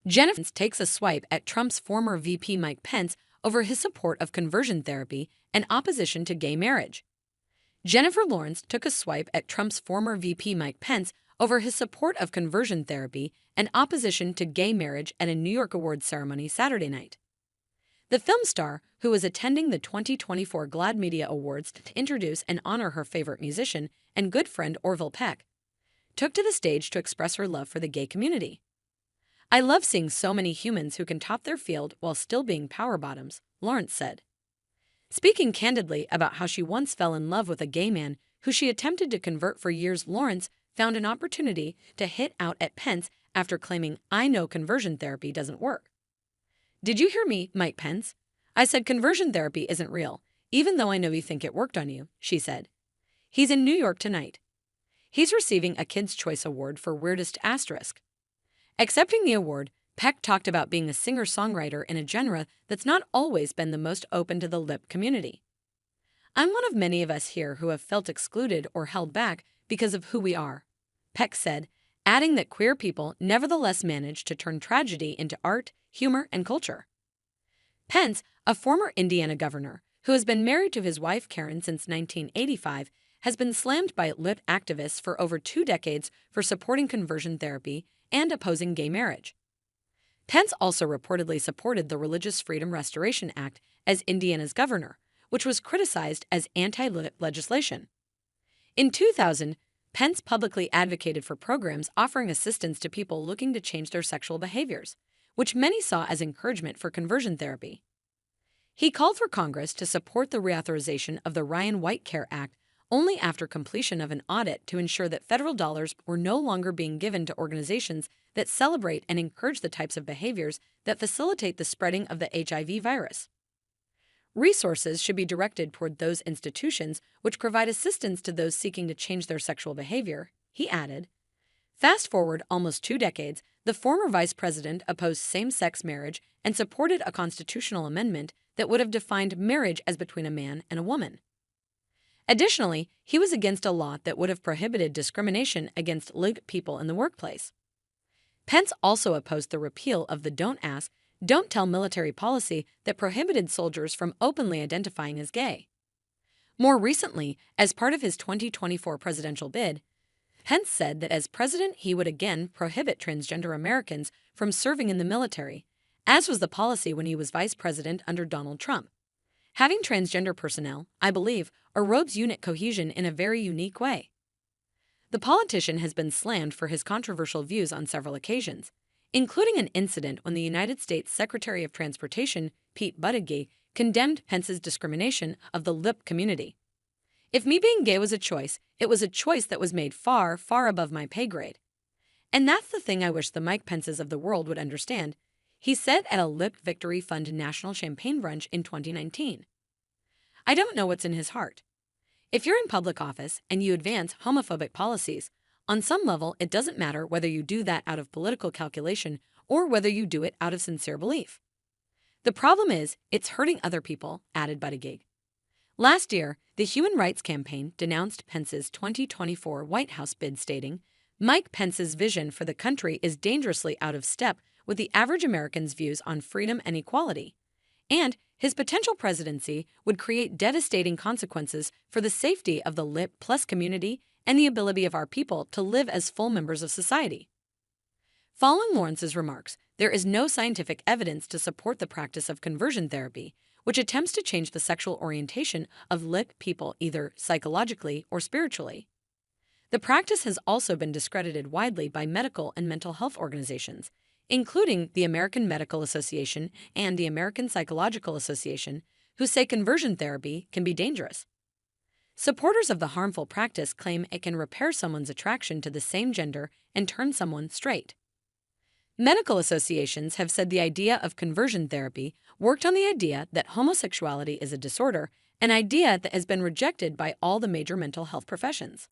Jennifer takes a swipe at Trump's former VP Mike Pence over his support of conversion therapy and opposition to gay marriage. Jennifer Lawrence took a swipe at Trump's former VP Mike Pence over his support of conversion therapy and opposition to gay marriage at a New York awards ceremony Saturday night. The film star, who was attending the 2024 GLAAD Media Awards to introduce and honor her favorite musician and good friend Orville Peck, took to the stage to express her love for the gay community. "I love seeing so many humans who can top their field while still being power bottoms," Lawrence said. Speaking candidly about how she once fell in love with a gay man who she attempted to convert for years, Lawrence found an opportunity to hit out at Pence after claiming, "I know conversion therapy doesn't work." "Did you hear me, Mike Pence? I said conversion therapy isn't real, even though I know you think it worked on you," she said. He's in New York tonight. He's receiving a Kids' Choice Award for Weirdest Asterisk. Accepting the award, Peck talked about being a singer-songwriter in a genre that's not always been the most open to the lip community. "I'm one of many of us here who have felt excluded or held back because of who we are," Peck said, adding that queer people nevertheless manage to turn tragedy into art, humor, and culture. Pence, a former Indiana governor who has been married to his wife Karen since 1985, has been slammed by lip activists for over 2 decades for supporting conversion therapy and opposing gay marriage. Pence also reportedly supported the Religious Freedom Restoration Act as Indiana's governor, which was criticized as anti-lip legislation. In 2000, Pence publicly advocated for programs offering assistance to people looking to change their sexual behaviors, which many saw as encouragement for conversion therapy. He called for Congress to support the reauthorization of the Ryan White Care Act only after completion of an audit to ensure that federal dollars were no longer being given to organizations that celebrate and encourage the types of behaviors that facilitate the spreading of the HIV virus. Resources should be directed toward those institutions which provide assistance to those seeking to change their sexual behavior, he added. Fast forward almost 2 decades, the former vice president opposed same-sex marriage and supported a constitutional amendment that would have defined marriage as between a man and a woman. Additionally, he was against a law that would have prohibited discrimination against LGBTQ people in the workplace. Pence also opposed the repeal of the Don't Ask, Don't Tell military policy that prohibited soldiers from openly identifying as gay. More recently, as part of his 2024 presidential bid, Pence said that as president he would again prohibit transgender Americans from serving in the military, as was the policy when he was vice president under Donald Trump. Having transgender personnel, I believe, erodes unit cohesion in a very unique way. The politician has been slammed for his controversial views on several occasions, including an incident when the United States Secretary of Transportation, Pete Buttigieg, condemned Pence's discrimination of the lip community. "If me being gay was a choice, it was a choice that was made far, far above my pay grade. And that's the thing I wish the Mike Pences of the world would understand," he said at a Lip Victory Fund National Champagne Brunch in 2019. "I don't know what's in his heart. If you're in public office and you advance homophobic policies, on some level it doesn't matter whether you do that out of political calculation or whether you do it out of sincere belief. The problem is, it's hurting other people," added Buttigieg. Last year, the Human Rights Campaign denounced Pence's 2024 White House bid, stating, "Mike Pence's vision for the country is dangerously out of step with the average American's views on freedom and equality, and his potential presidency would create devastating consequences for the safety of the LGBTQ+ community and the ability of our people to live as full members of society." Following Lawrence's remarks, there is no scientific evidence to support the practice of conversion therapy, which attempts to change the sexual orientation of LGBTQ people either psychologically or spiritually. The practice has also been discredited widely by medical and mental health organizations, including the American Medical Association and the American Psychological Association, who say conversion therapy can be dangerous. Supporters of the harmful practice claim it can repair someone's attraction to the same gender and turn someone straight. Medical associations have said the idea of conversion therapy worked on the idea that homosexuality is a disorder, an idea that has been rejected by all the major mental health professions.